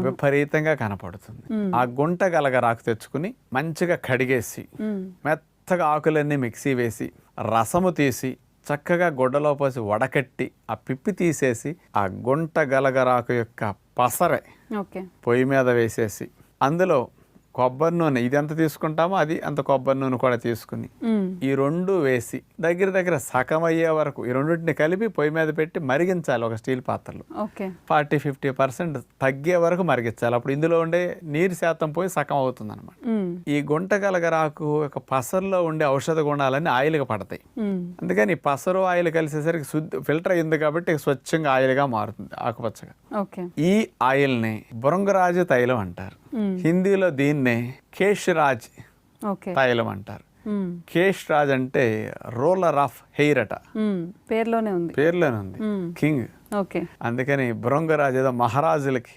విపరీతంగా కనపడుతుంది. ఆ గుంట గలగరాకు తెచ్చుకుని మంచిగా కడిగేసి మెత్తగా ఆకులన్నీ మిక్సీ వేసి రసము తీసి చక్కగా గుడ్డలో పోసి వడకట్టి ఆ పిప్పి తీసేసి ఆ గుంట గలగరాకు యొక్క పసరే పొయ్యి మీద వేసేసి అందులో కొబ్బరి నూనె ఇది ఎంత తీసుకుంటామో అది అంత కొబ్బరి నూనె కూడా తీసుకుని ఈ రెండు వేసి దగ్గర సగం అయ్యే వరకు ఈ రెండింటిని కలిపి పొయ్యి మీద పెట్టి మరిగించాలి. ఒక స్టీల్ పాత్రలో 40-50% తగ్గే వరకు మరిగించాలి. అప్పుడు ఇందులో ఉండే నీరు శాతం పోయి సగం అవుతుంది అనమాట. ఈ గుంట గలగరాకు యొక్క పసరులో ఉండే ఔషధ గుణాలన్నీ ఆయిల్గా పడతాయి. అందుకని పసరు ఆయిల్ కలిసేసరికి ఫిల్టర్ అయింది కాబట్టి స్వచ్ఛంగా ఆయిల్గా మారుతుంది ఆకుపచ్చగా. ఈ ఆయిల్ని బృంగరాజు తైలం అంటారు. హిందీలో దీన్నే కేష్రాజ్ తైలం అంటారు. కేష్రాజ్ అంటే రోలర్ ఆఫ్ హెయిర్ అట, పేర్లోనే ఉంది కింగ్. అందుకని బృంగరాజు ఏదో మహారాజులకి